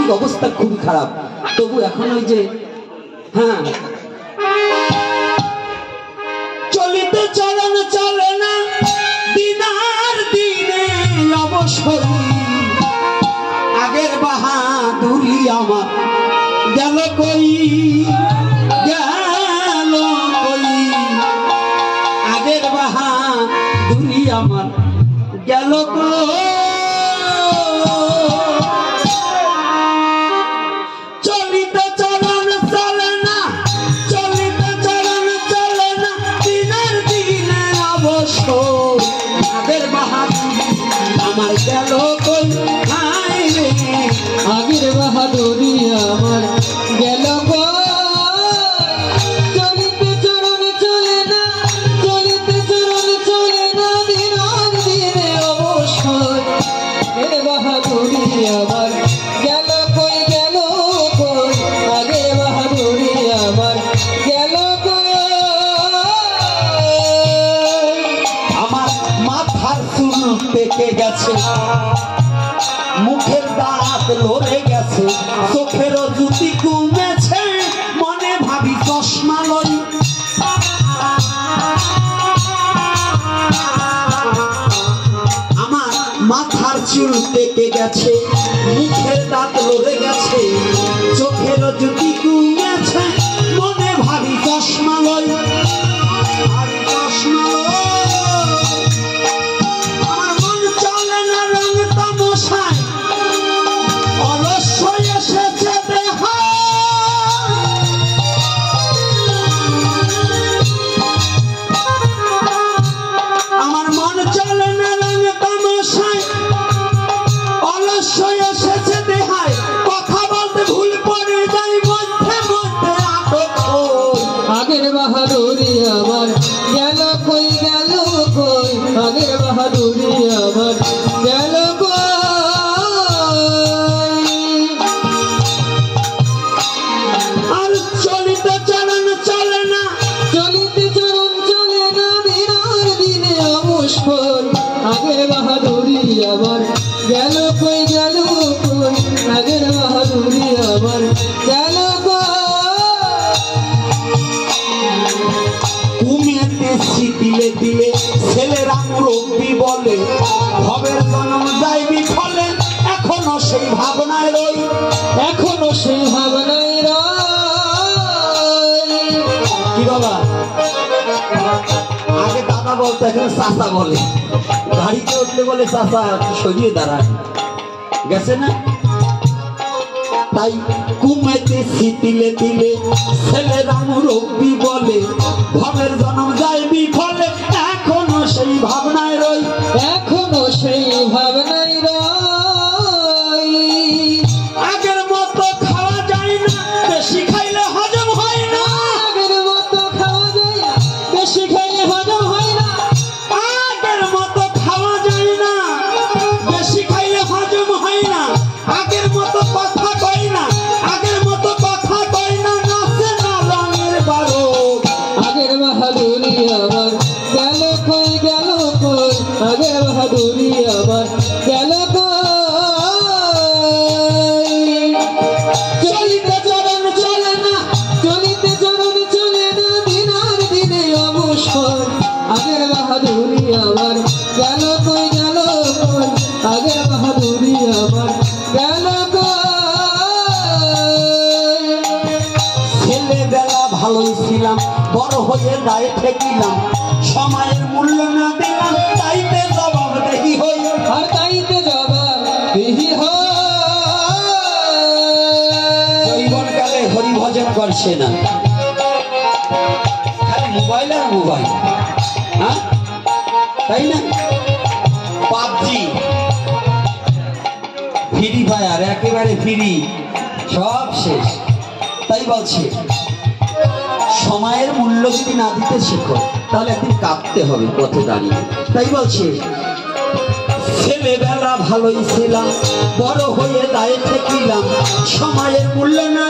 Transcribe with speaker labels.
Speaker 1: মানসিক অবস্থা খুবই খারাপ, তবু এখন ওই যে হ্যাঁ চলিতে চলন চলে না দিনার দিনে অবসর, আগের বাহাদুরি আমার গেল কই গেল কই, আগের বাহাদুরি আমার গেল কই। চলিতে চলন চলে না, চলিতে চলন চলে না দিনের দিনে অবসর, আগের বাহাদুরি আমার গেল কই, হায় রে আগের বাহাদুরি আমার গেল কই। চলিতে চলন চলে না, চলিতে চলন চলে না দিনের দিনে অবসর, আগের বাহাদুরি আমার গেল কই গেল কই, আগের বাহাদুরি আমার গেল কই। আমার মাথার চুল পেকে গেছে, মুখের দাঁত লড়ে গেছে, চোখেরও জুতি কমেছে, মনে ভাবি চশমা লই। আমার মাথার চুল পেকে গেছে, মুখের দাঁত লড়ে গেছে, চোখেরও জুতি কমেছে, মনে ভাবি চশমা লই। ভাবি চশমা লই, আমার মন চলে না রং তামশায়, অলস এসেছে দেহায়। আমার মন চলে না রং তামশায়, অলস এসেছে দেহায়, কথা বলতে ভুল পড়ে যাই মধ্যে মধ্যে আটক। আগের বাহাদুরি আমার গেল কই গেল কই, আগের বাহাদুরি আমার গেল কই। আর চলিতে চলন চলে না, চলিতে চলন চলে না দিনের দিনে অবসর, আগের বাহাদুরি আমার গেল কই গেল কই, আগের বাহাদুরি আমার গেল কই। ঘুমিয়েতে দিলে দিলে ছেলেরা মুরব্বী বলে, ভবের জন্ম যাইবি ফলে, এখনো সেই ভাবনায় রই, এখনো সেই ভাবনায় রই। কি বাবা, আগে দাদা বলতো, এখন চাচা বলে, গাড়িতে উঠলে বলে চাচা সরিয়ে দাঁড়ায়, গেছে না? তাই ঘুমেতে দিলে দিলে ছেলেরা মুরব্বী বলে, ভবের জন্ম যাইবি ফলে, এখনো সেই ভাবনায় রই, এখনো সেই ভাবনায় রই। আগের মতো খাওয়া যায় না, বেশি খাইলে হজম হয় না, আগের মতো খাওয়া যায় না, বেশি খাইলে হজম হয় না, আগের মতো খাওয়া যায় না, বেশি খাইলে হজম হয় না, আগের মতো কথা কই না, আগের মতো কথা কই না, নাচে না রঙের বারো, আগের বাহাদুরি আমার গেল কই গেল কই, আগের বাহাদুরি আমার গেল কই। চলিতে চলন চলে না, চলিতে চলন চলে না দিনের দিনে অবসর, আগের বাহাদুরি আমার গেল কই গেল কই, আগের বাহাদুরি আমার গেল কই। ছেলেবেলা ভালোই ছিলাম, বড় হয়ে দায় ঠেকিলাম, সময়ের মূল্য না দিলাম, তাইতে জবাব দেহি হই, আর তাইতে জবাব দেহি হই। জীবনকালে হরি ভজন করছে না, খালি মোবাইল আর মোবাইল, হ্যাঁ তাই না? পাবজি, ফ্রি ফায়ার, একেবারে ফ্রি, সব শেষ। তাই বলছে সময়ের মূল্য যদি না দিতে শেখো, তাহলে একদিন কাঁদতে হবে পথে দাঁড়িয়ে। তাই বলছে ছেলেবেলা ভালোই ছিলাম, বড় হয়ে দায়ে ঠেকিলাম, সময়ের মূল্য না